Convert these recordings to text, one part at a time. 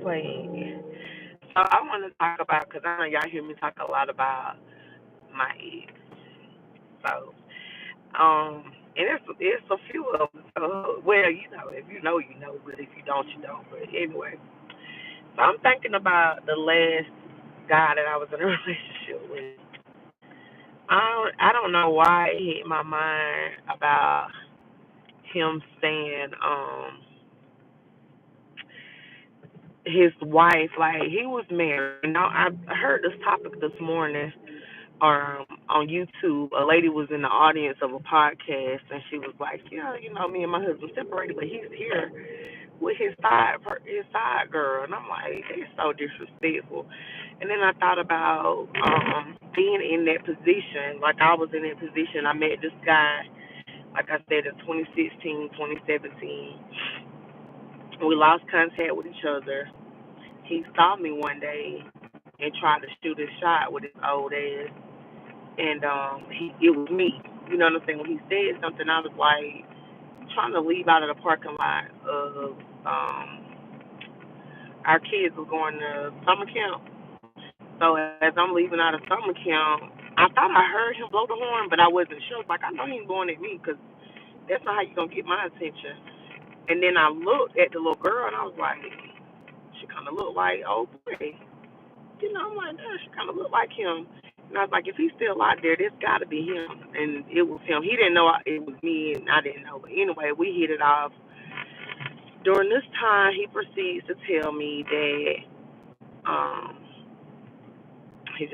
playing. So I want to talk about, because I know y'all hear me talk a lot about my ex. So, and it's a few of them. So, well, if you know, you know, but if you don't, you don't. But anyway, so I'm thinking about the last guy that I was in a relationship with. I don't know why it hit my mind about him saying his wife, like he was married. Now I heard this topic this morning on YouTube. A lady was in the audience of a podcast, and she was like, "Yeah, me and my husband separated, but he's here with his side girl." And I'm like, "That's so disrespectful." And then I thought about being in that position. Like I was in that position. I met this guy, like I said, in 2016, 2017. We lost contact with each other. He saw me one day and tried to shoot his shot with his old ass, and it was me. You know what I'm saying? When he said something, I was like trying to leave out of the parking lot of our kids were going to summer camp. So as I'm leaving out of summer camp, I thought I heard him blow the horn, but I wasn't sure. Like I know he ain't blowing at me because that's not how you gonna get my attention. And then I looked at the little girl and I was like, she kind of looked like old boy. I'm like, damn, she kind of looked like him. And I was like, if he's still out there, this got to be him. And it was him. He didn't know it was me, and I didn't know. But anyway, we hit it off. During this time, he proceeds to tell me that um, he's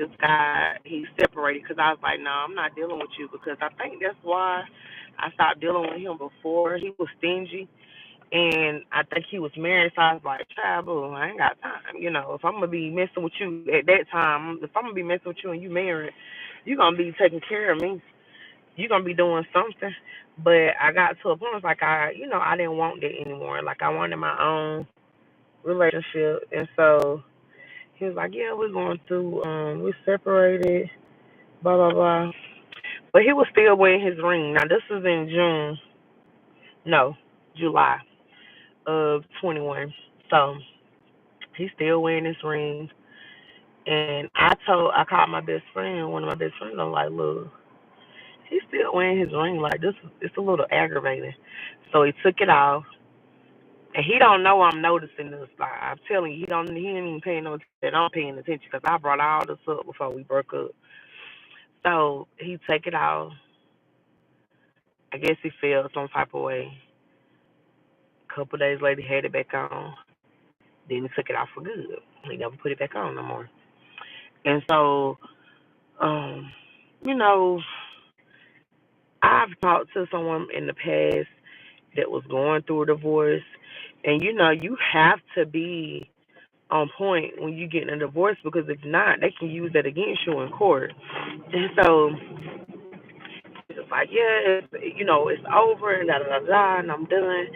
separated because I was like, no, I'm not dealing with you because I think that's why I stopped dealing with him before. He was stingy. And I think he was married, so I was like, child, boo, I ain't got time. If I'm going to be messing with you at that time, if I'm going to be messing with you and you married, you're going to be taking care of me. You're going to be doing something. But I got to a point, it's like I didn't want that anymore. Like I wanted my own relationship. And so he was like, yeah, we're separated, blah, blah, blah. But he was still wearing his ring. Now, this is in July of 21. So he's still wearing his ring. And I called my best friend, one of my best friends. I'm like, look, he's still wearing his ring. Like this, it's a little aggravating. So he took it off, and he don't know I'm noticing this. Like I'm telling you, he ain't even paying no attention. I'm paying attention because I brought all this up before we broke up. So he take it off. I guess he felt some type of way. A couple days later, he had it back on. Then he took it off for good. He never put it back on no more. And so, um, you know, I've talked to someone in the past that was going through a divorce, and you have to be on point when you get in a divorce because if not, they can use that against you in court. And so it's like, yeah, it's over and da da da da, and I'm done.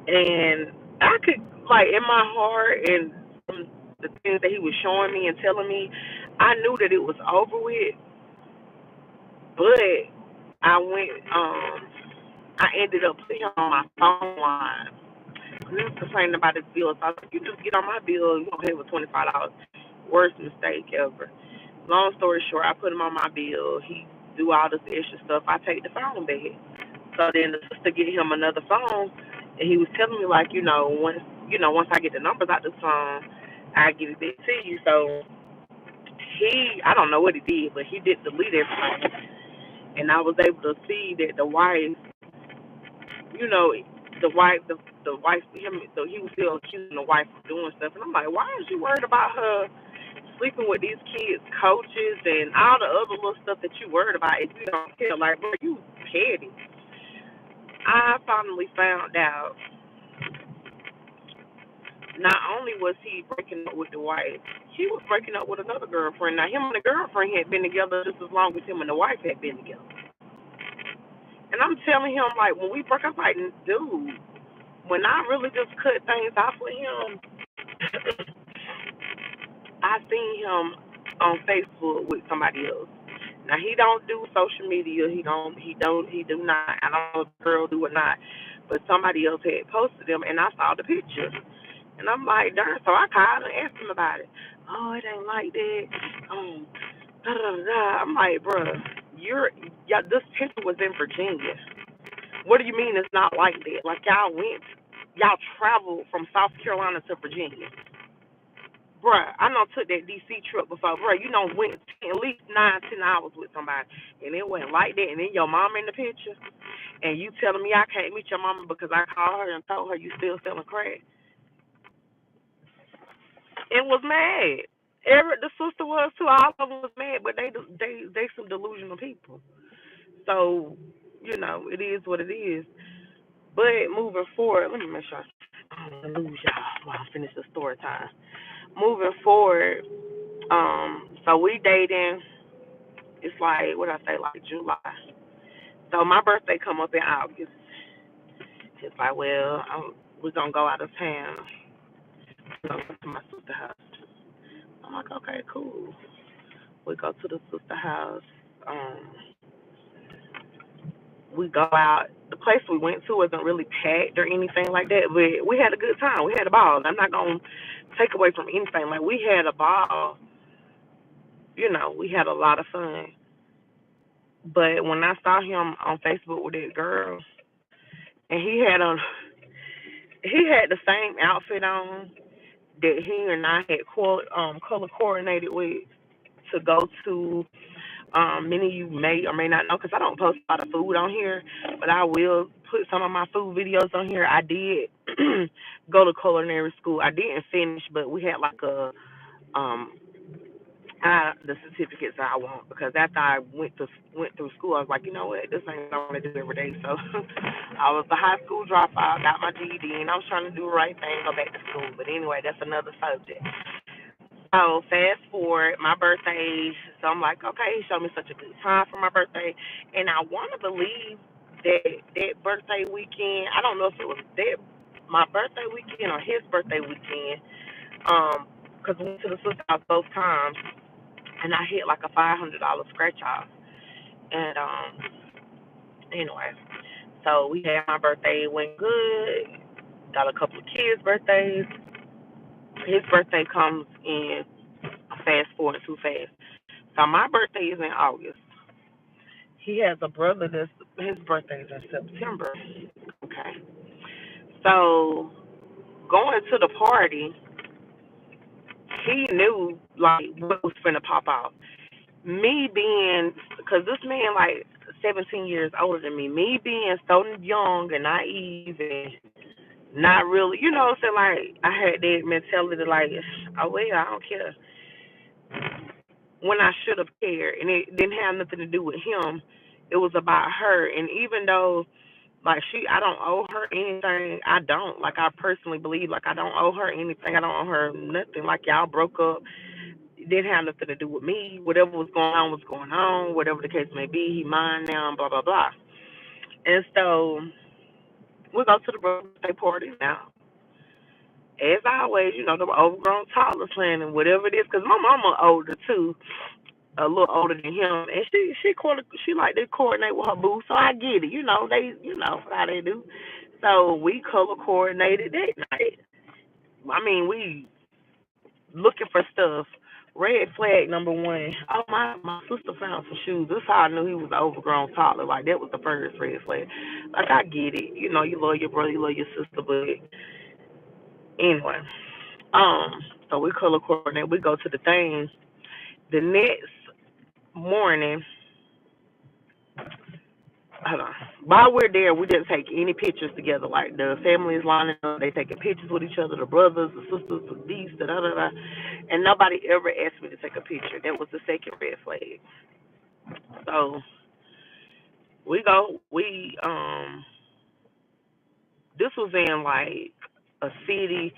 And I could in my heart and from the things that he was showing me and telling me, I knew that it was over with, but I went I ended up putting him on my phone line. He was complaining about his bill, so I was like, you just get on my bill, you gonna pay for $25. Worst mistake ever. Long story short, I put him on my bill. He do all this extra stuff. I take the phone back. So then the sister get him another phone, and he was telling me like, once I get the numbers out the phone, I give it back to you. So I don't know what he did, but he did delete everything, and I was able to see that the wife, you know, the wife, him, so he was still accusing the wife of doing stuff, and I'm like, why is you worried about her sleeping with these kids' coaches and all the other little stuff that you worried about if you don't care? Like, bro, you petty. I finally found out not only was he breaking up with the wife, he was breaking up with another girlfriend. Now, him and the girlfriend had been together just as long as him and the wife had been together. And I'm telling him, like, when we broke up, like, dude, when I really just cut things off with him, I seen him on Facebook with somebody else. Now he don't do social media. He do not. I don't know if the girl do or not, but somebody else had posted him, and I saw the picture. And I'm like, darn. So I called and asked him about it. Oh, it ain't like that. Da da da. I'm like, bruh, this picture was in Virginia. What do you mean it's not like that? Like y'all traveled from South Carolina to Virginia. Bruh, I know took that DC trip before. Bruh, you know went at least 9, 10 hours with somebody, and it went like that. And then your mom in the picture, and you telling me I can't meet your mama because I called her and told her you still selling crack, and was mad. The sister was too. All of them was mad, but they some delusional people. So it is what it is. But moving forward, let me make sure I don't lose y'all while I finish the story time. Moving forward, so we dating. It's like what I say, like July. So my birthday come up in August. It's like, well, we're gonna go out of town. We're gonna go to my sister's house. I'm like, okay, cool. We go to the sister house. Um, we go out. The place we went to wasn't really packed or anything like that, but we had a good time. We had a ball. I'm not gonna take away from anything. Like we had a ball. We had a lot of fun. But when I saw him on Facebook with that girl, and he had the same outfit on that he and I had color coordinated with to go to. Many of you may or may not know because I don't post a lot of food on here, but I will put some of my food videos on here. I did go to culinary school. I didn't finish, but we had like um the certificates that I want because after I went through school, I was like, you know what, this ain't what I want to do every day. So I was a high school dropout, got my GED, and I was trying to do the right thing, go back to school. But anyway, that's another subject. So fast forward, my birthday. So I'm like, okay, he showed me such a good time for my birthday, and I want to believe that birthday weekend. I don't know if it was my birthday weekend or his birthday weekend. Because we went to the sister house both times, and I hit like a $500 scratch off. And anyway, so we had my birthday, went good. Got a couple of kids' birthdays. His birthday comes in fast forward too fast. So my birthday is in August. He has a brother that's his birthday is in September. Okay. So going to the party, he knew like what was finna pop off. Me being, because this man like 17 years older than me being so young and naive and not really, what I'm saying, like I had that mentality like, oh well, I don't care. When I should have cared, and it didn't have nothing to do with him. It was about her, and even though like I don't owe her anything. I don't. Like I personally believe, like I don't owe her anything. I don't owe her nothing. Like y'all broke up. It didn't have nothing to do with me. Whatever was going on was going on. Whatever the case may be, he mine now. Blah blah blah. And so we go to the birthday party now. As always, the overgrown toddler playing and whatever it is. Cause my mama older too, a little older than him, and she like to coordinate with her boo. So I get it. How they do. So we color coordinated that night. I mean, we looking for stuff. Red flag number one. Oh my sister found some shoes. This is how I knew he was an overgrown toddler. Like that was the first red flag. Like I get it. You love your brother, you love your sister, but anyway. So we color coordinate. We go to the thing. The next morning, hold on. While we're there, we didn't take any pictures together. Like the family is lining up, they taking pictures with each other, the brothers, the sisters, the these, da da da da. And nobody ever asked me to take a picture. That was the second red flag. So we go. This was in like a city,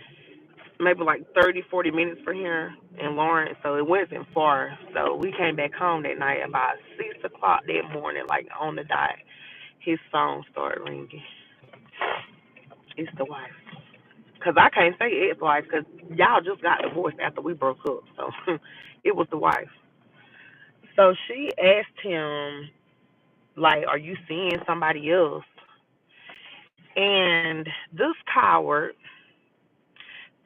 maybe like 30, 40 minutes from here in Lawrence, so it wasn't far. So we came back home that night about 6 o'clock that morning, like on the dot. His phone started ringing. It's the wife. Because I can't say ex-wife because y'all just got divorced after we broke up. So it was the wife. So she asked him, like, are you seeing somebody else? And this coward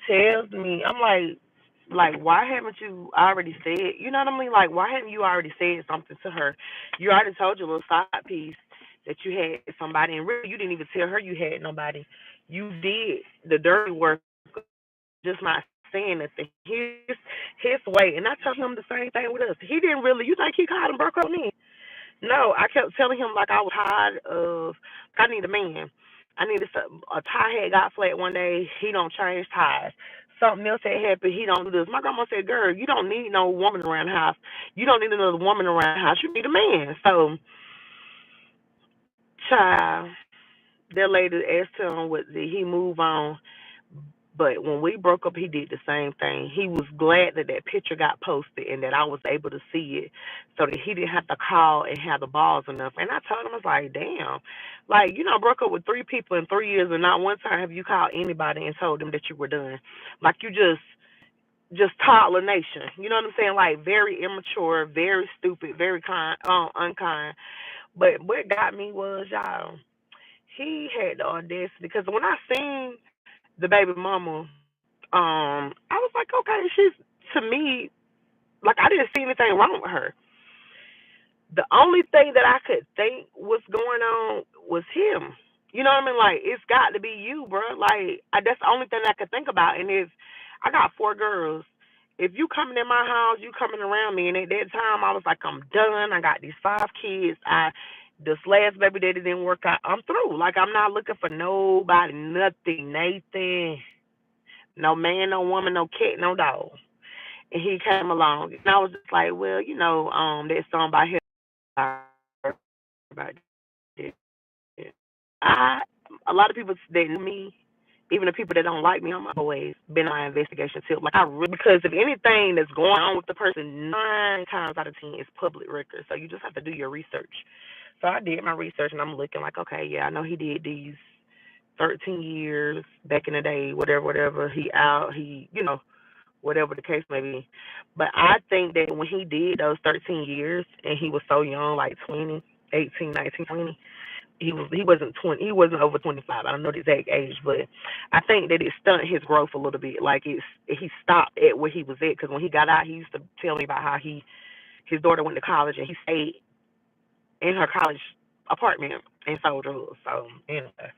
tells me, I'm like, why haven't you already said, you know what I mean? Like, why haven't you already said something to her? You already told your little side piece that you had somebody, and really, you didn't even tell her you had nobody. You did the dirty work, just not saying nothing. His way, and I told him the same thing with us. He didn't really. You think he called and broke up me? No, I kept telling him like I was tired of. I need a man. I needed a tie had got flat one day. He don't change ties. Something else had happened. He don't do this. My grandma said, "Girl, you don't need no woman around the house. You don't need another woman around the house. You need a man." So, child, that lady asked him what did he move on. But when we broke up, he did the same thing. He was glad that that picture got posted and that I was able to see it so that he didn't have to call and have the balls enough. And I told him, I was like, damn, like, you know, broke up with 3 people in 3 years and not one time have you called anybody and told them that you were done. Like, you just toddler nation. You know what I'm saying? Like, very immature, very stupid, very unkind. But what got me was, y'all, he had the audacity because when I seen the baby mama, I was like, okay, she's to me like I didn't see anything wrong with her. The only thing that I could think was going on was him. You know what I mean? Like it's got to be you, bro. Like that's the only thing I could think about. And if I got 4 girls, if you coming in my house, you coming around me, and at that time I was like, I'm done. I got these 5 kids. I this last baby daddy didn't work out. I'm through. Like I'm not looking for nobody, nothing, Nathan. No man, no woman, no cat, no dog. And he came along, and I was just like, well, you know, that song by him about it. I a lot of people that know me, even the people that don't like me, I'm always been on my investigation tip. Like I really, because if anything that's going on with the person, 9 times out of 10 is public record. So you just have to do your research. So I did my research, and I'm looking like, okay, yeah, I know he did these 13 years back in the day, whatever. He out, whatever the case may be. But I think that when he did those 13 years and he was so young, like 20, 18, 19, 20, he wasn't 20, he wasn't over 25. I don't know the exact age, but I think that it stunted his growth a little bit. Like he stopped at where he was at because when he got out, he used to tell me about how his daughter went to college and he stayed in her college apartment and sold drugs. So anyway.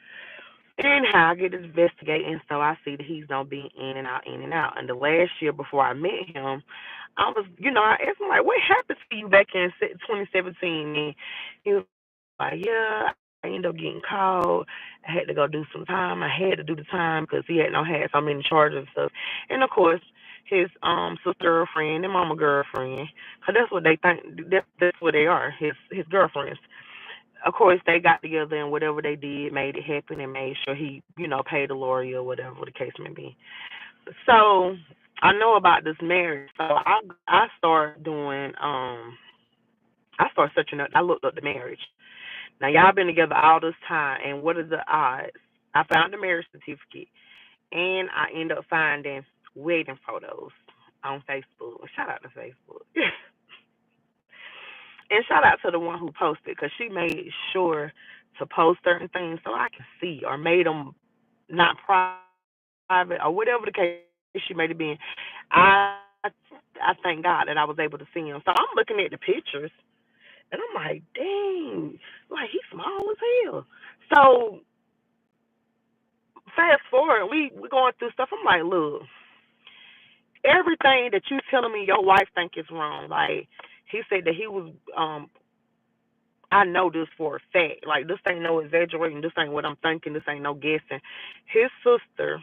Anyhow, I get investigating, so I see that he's gonna be in and out, in and out. And the last year before I met him, I was, I asked him like, "What happened to you back in 2017?" And he was like, "Yeah, I ended up getting called. I had to go do some time. I had to do the time because he had so many charges and stuff." And of course, his sister girlfriend and mama girlfriend, cause that's what they think. That's what they are. His girlfriends, of course, they got together and whatever they did, made it happen and made sure he, paid the lawyer or whatever the case may be. So I know about this marriage. So I started doing I started searching up. I looked up the marriage. Now y'all been together all this time, and what are the odds? I found the marriage certificate, and I end up finding wedding photos on Facebook. Shout out to Facebook. And shout out to the one who posted because she made sure to post certain things so I can see or made them not private or whatever the case she made it be. I I thank God that I was able to see him. So I'm looking at the pictures and I'm like, dang, like he's small as hell. So fast forward, we going through stuff. I'm like, look, everything that you telling me your wife think is wrong. Like he said that he was I know this for a fact. Like this ain't no exaggerating. This ain't what I'm thinking. This ain't no guessing. His sister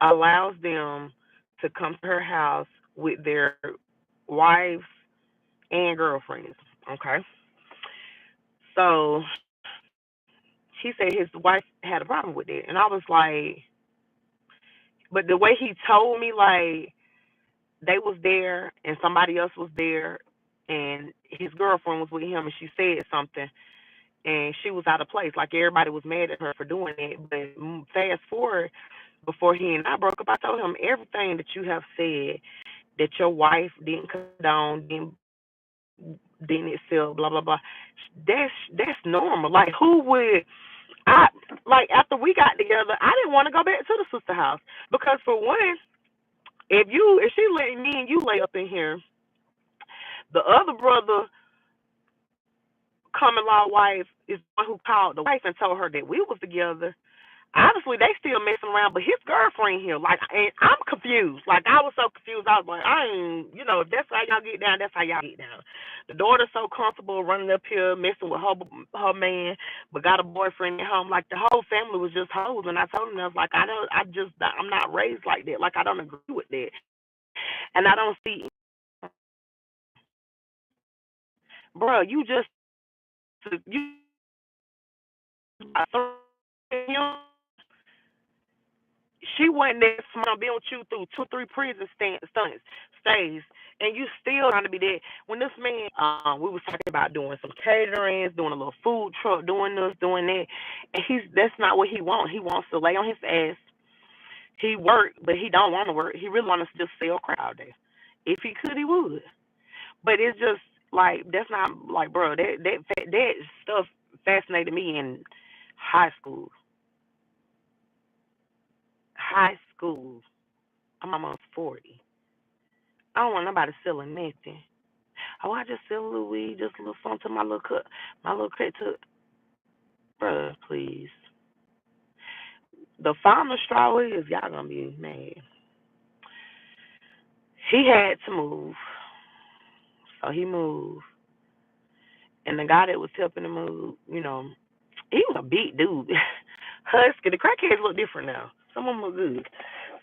allows them to come to her house with their wives and girlfriends. Okay. So he said his wife had a problem with it, and I was like, but the way he told me, like they was there and somebody else was there, and his girlfriend was with him, and she said something and she was out of place. Like everybody was mad at her for doing it. But fast forward, before he and I broke up, I told him everything that you have said that your wife didn't condone, didn't accept, blah blah blah. That's normal. Like who would? I like after we got together, I didn't want to go back to the sister house because for one, if she let me and you lay up in here, the other brother common law wife is the one who called the wife and told her that we was together. Honestly, they still messing around, but his girlfriend here, like, and I'm confused. Like, I was so confused. I was like, I ain't, if that's how y'all get down, that's how y'all get down. The daughter's so comfortable running up here, messing with her man, but got a boyfriend at home. Like, the whole family was just hoes, and I told him, I was like, I'm not raised like that. Like, I don't agree with that, and I don't see, bro. You she wasn't that smart being with you through 2 or 3 prison stays, and you still trying to be there. When this man, we was talking about doing some caterings, doing a little food truck, doing this, doing that, and that's not what he wants. He wants to lay on his ass. He work, but he don't want to work. He really wants to just sell crack all day. If he could, he would. But it's just like that's not like, bro. That stuff fascinated me in high school. High school. I'm almost 40. I don't want nobody selling nothing. Oh, I just sell a little weed, just a little something to my little cut to, bruh, please. The final straw is y'all gonna be mad. He had to move, so he moved, and the guy that was helping him move, he was a big dude, husky. The crackheads look different now. Some of them look good.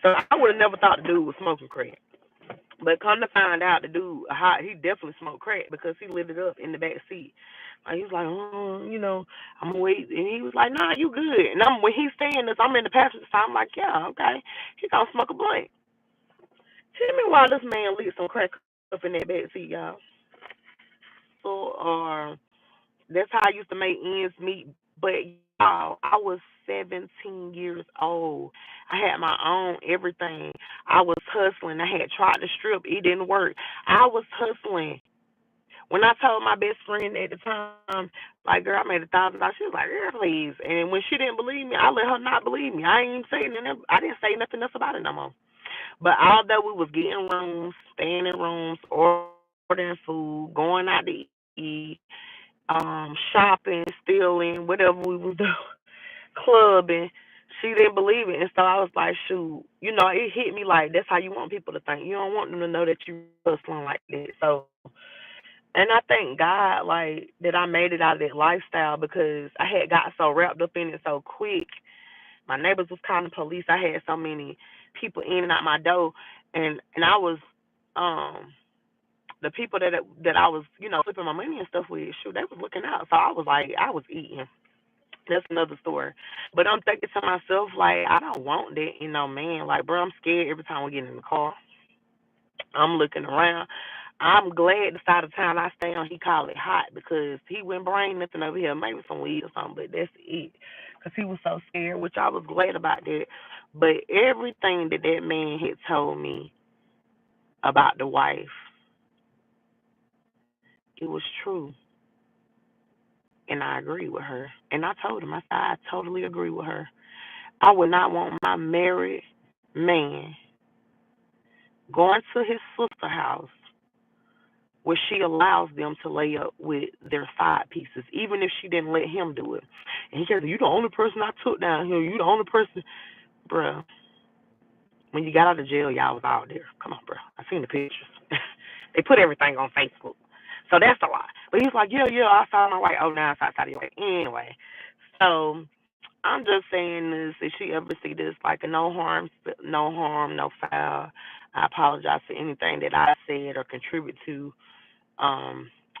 So I would have never thought the dude was smoking crack. But come to find out, the dude, he definitely smoked crack because he lit it up in the back seat. Like, he was like, I'm gonna wait, and he was like, nah, you good. And when he's saying this, I'm in the passenger side. I'm like, yeah, okay. He gonna smoke a blunt. Tell me why this man lit some crack up in that back seat, y'all. So, that's how I used to make ends meet. But y'all, I was 17 years old. I had my own everything. I was hustling. I had tried to strip. It didn't work. I was hustling. When I told my best friend at the time, like, girl, I made $1,000, she was like, girl, please. And when she didn't believe me, I let her not believe me. I didn't say nothing else about it no more. But although we was getting rooms, staying in rooms, ordering food, going out to eat, shopping, stealing, whatever we was doing, clubbing, she didn't believe it. And so I was like, shoot, it hit me like that's how you want people to think. You don't want them to know that you hustling like that. So, and I thank God, like, that I made it out of that lifestyle because I had got so wrapped up in it so quick. My neighbors was calling the police. I had so many people in and out my door, and I was, the people that I was, flipping my money and stuff with, shoot, they was looking out. So I was like, I was eating. That's another story. But I'm thinking to myself, like, I don't want that, man. Like, bro, I'm scared every time we get in the car. I'm looking around. I'm glad the side of town I stay on, he called it hot because he wouldn't bring nothing over here, maybe some weed or something, but that's it. Because he was so scared, which I was glad about that. But everything that man had told me about the wife, it was true. And I agree with her. And I told him, I said, I totally agree with her. I would not want my married man going to his sister's house where she allows them to lay up with their side pieces, even if she didn't let him do it. And he said, you the only person I took down here. You the only person. Bruh, when you got out of jail, y'all was out there. Come on, bruh. I seen the pictures. They put everything on Facebook. So that's a lot. But he's like, yeah, I saw my wife. Oh, now it's outside of your way. Anyway, so I'm just saying this. If she ever see this, like a no harm, no foul. I apologize for anything that I said or contribute to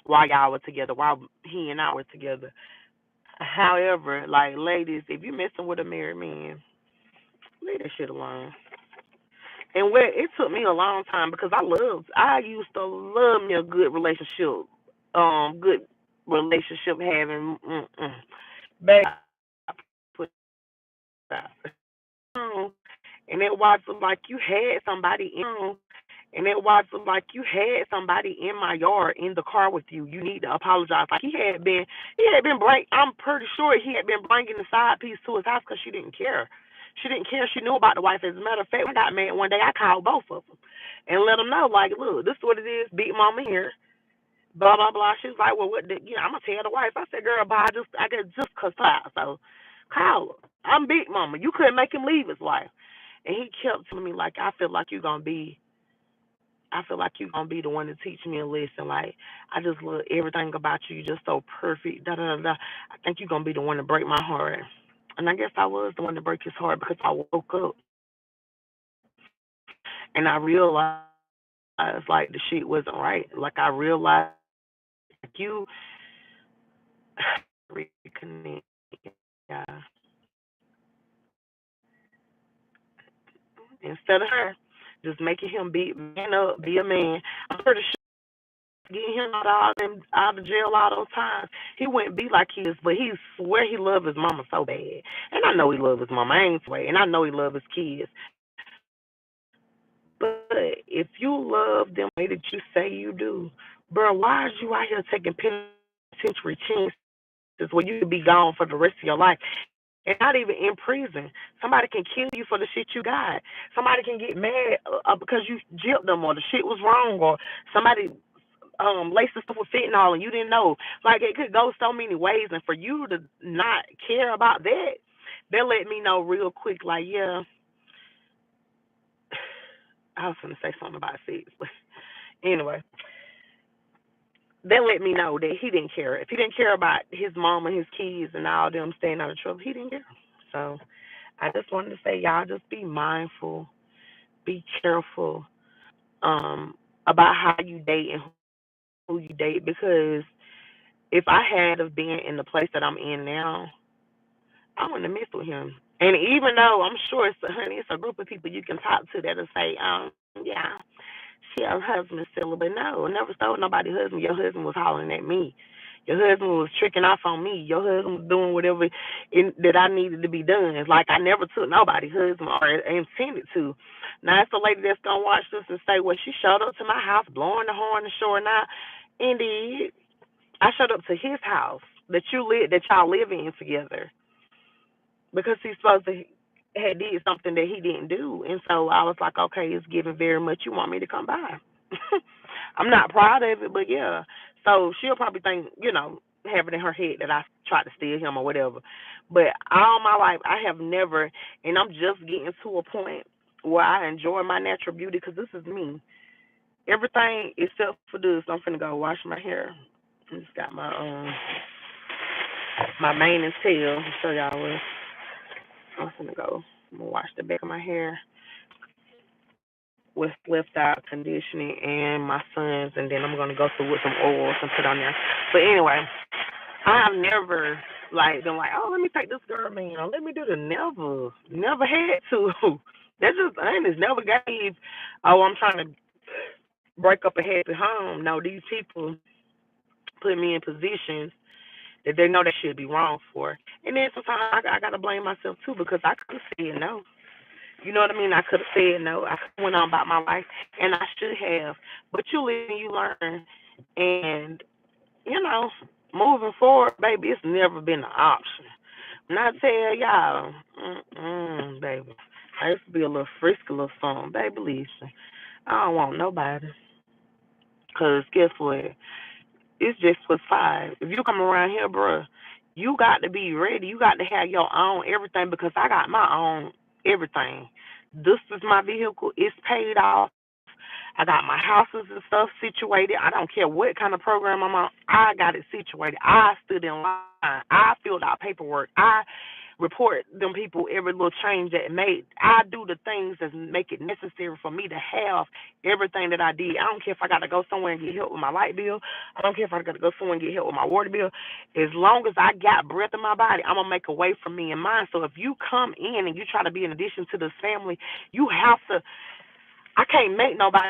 while y'all were together, while he and I were together. However, like, ladies, if you're messing with a married man, leave that shit alone. And it took me a long time because I used to love me a good relationship having, baby, I put that. And it was like you had somebody in, And that wife was like, you had somebody in my yard in the car with you. You need to apologize. Like he had been I'm pretty sure he had been bringing the side piece to his house because she didn't care. She didn't care. She knew about the wife. As a matter of fact, when I got mad one day, I called both of them and let them know, like, look, this is what it is. Big mama here. Blah blah blah. She was like, well, what? I'm gonna tell the wife. I said, girl, bye. I got just cussed her out. So call her. I'm big mama. You couldn't make him leave his wife. And he kept telling me like, I feel like you're gonna be the one to teach me a lesson. Like I just love everything about you. You're just so perfect. Da da da da. I think you're gonna be the one to break my heart. And I guess I was the one to break his heart because I woke up and I realized like the shit wasn't right. Like I realized like you reconnect. Yeah. Instead of her just making him be man up, be a man. I'm pretty sure getting him out of jail all those times, he wouldn't be like he is, but he swear he love his mama so bad. And I know he love his mama, I ain't swear, and I know he love his kids. But if you love them the way that you say you do, bro, why is you out here taking penitentiary chances where you could be gone for the rest of your life? And not even in prison. Somebody can kill you for the shit you got. Somebody can get mad because you gypped them or the shit was wrong or somebody laced stuff with fentanyl and you didn't know. Like it could go so many ways, and for you to not care about that, they let me know real quick. Like, yeah, I was gonna say something about sex, but anyway, they let me know that he didn't care. If he didn't care about his mom and his kids and all them staying out of trouble, he didn't care. So I just wanted to say, y'all, just be mindful, be careful about how you date and who you date, because if I had have been in the place that I'm in now, I wouldn't have messed with him. And even though I'm sure it's a group of people you can talk to that'll say, yeah, she her husband is celibate. No, I never stole nobody's husband. Your husband was hollering at me. Your husband was tricking off on me. Your husband was doing whatever that I needed to be done. It's like I never took nobody's husband or intended to. Now, it's a lady that's going to watch this and say, well, she showed up to my house blowing the horn and sure not. Indeed, I showed up to his house that y'all live in together because he's supposed to had did something that he didn't do, and so I was like, okay, it's giving very much. You want me to come by? I'm not proud of it, but yeah. So she'll probably think, have it in her head that I tried to steal him or whatever. But all my life, I have never, and I'm just getting to a point where I enjoy my natural beauty because this is me. Everything except for this, I'm finna go wash my hair. I just got my mane and tail. I'll show y'all what I'm finna go. I'm gonna wash the back of my hair with left out conditioning and my son's, and then I'm gonna go through with some oils and put on there. But anyway, I've never like been like, oh, let me take this girl man, or let me do the never had to. That's just honest. Never gave. Oh, I'm trying to break up a happy home. No, these people put me in positions that they know they should be wrong for. And then sometimes I got to blame myself too because I could have said no. You know what I mean? I could have said no. I could have went on about my life, and I should have. But you live and you learn. And, moving forward, baby, it's never been an option. When I tell y'all, baby, I used to be a little frisky little something. Baby, listen, I don't want nobody. Because guess what? It's Jesspluxx5. If you come around here, bruh, you got to be ready. You got to have your own everything because I got my own everything. This is my vehicle. It's paid off. I got my houses and stuff situated. I don't care what kind of program I'm on. I got it situated. I stood in line. I filled out paperwork. I report them people every little change that made. I do the things that make it necessary for me to have everything that I did. I don't care if I got to go somewhere and get help with my light bill. I don't care if I got to go somewhere and get help with my water bill. As long as I got breath in my body, I'm going to make a way for me and mine. So if you come in and you try to be an addition to this family, you have to. I can't make nobody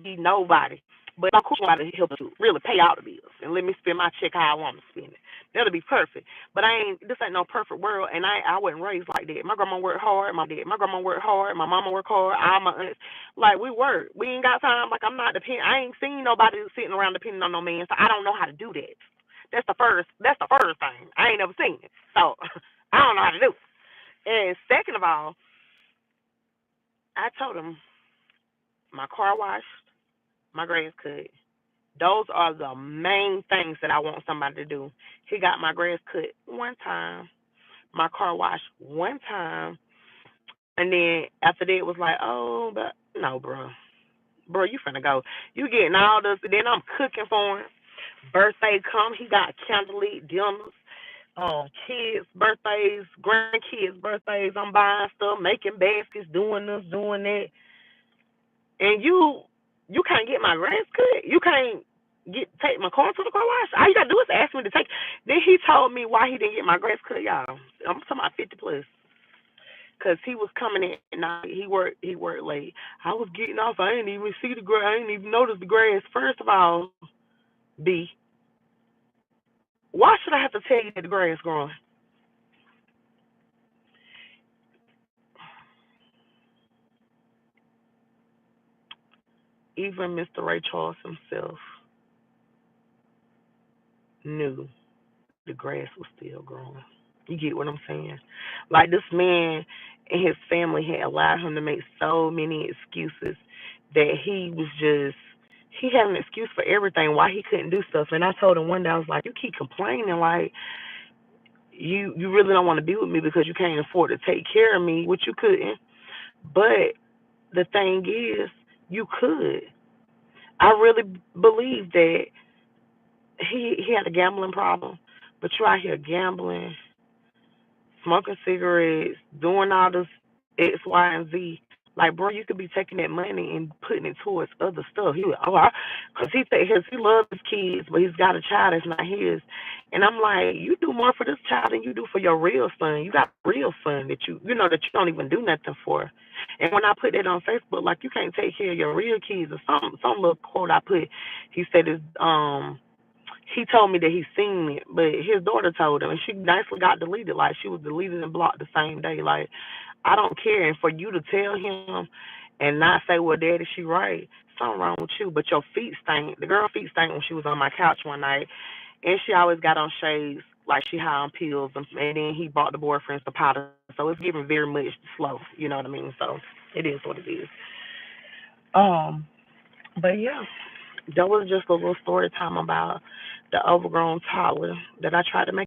be nobody. But I'm cool about to help to really pay all the bills and let me spend my check how I want to spend it. That'll be perfect. But this ain't no perfect world, and I wasn't raised like that. My grandma worked hard. My grandma worked hard. My mama worked hard. All my aunts, like, we work. We ain't got time. Like, I'm not dependent. I ain't seen nobody sitting around depending on no man, so I don't know how to do that. That's the first. That's the first thing. I ain't never seen it, so I don't know how to do it. And second of all, I told him my car washed, my grass cut. Those are the main things that I want somebody to do. He got my grass cut one time, my car washed one time, and then after that it was like, oh, but no, bro. Bro, you finna go. You getting all this, then I'm cooking for him. Birthday come, he got candlelit dinners, kids' birthdays, grandkids' birthdays. I'm buying stuff, making baskets, doing this, doing that. And you can't get my grass cut. You can't take my car to the car wash. All you gotta do is ask me to take. Then he told me why he didn't get my grass cut, y'all. I'm talking about 50 plus. Cause he was coming in at night. He worked late. I was getting off. I didn't even see the grass. I didn't even notice the grass. First of all, B, why should I have to tell you that the grass growing? Even Mr. Ray Charles himself knew the grass was still growing. You get what I'm saying? Like, this man and his family had allowed him to make so many excuses that he had an excuse for everything why he couldn't do stuff. And I told him one day, I was like, you keep complaining like you really don't want to be with me because you can't afford to take care of me, which you couldn't. But the thing is, you could. I really believe that he had a gambling problem, but you out here gambling, smoking cigarettes, doing all this X, Y, and Z. Like, bro, you could be taking that money and putting it towards other stuff. He was, because he loves his kids, but he's got a child that's not his. And I'm like, you do more for this child than you do for your real son. You got a real son that you know that you don't even do nothing for. And when I put that on Facebook, like, you can't take care of your real kids or some little quote I put, he said is he told me that he seen it, but his daughter told him, and she nicely got deleted. Like, she was deleted and blocked the same day. Like, I don't care. And for you to tell him and not say, well, Daddy, she right, something wrong with you. But your feet stink. The girl feet stink when she was on my couch one night, and she always got on shades like she high on pills. And then he bought the boyfriends the powder. So it's giving very much slow. You know what I mean? So it is what it is. Um, but yeah, that was just a little story time about the overgrown toddler that I tried to make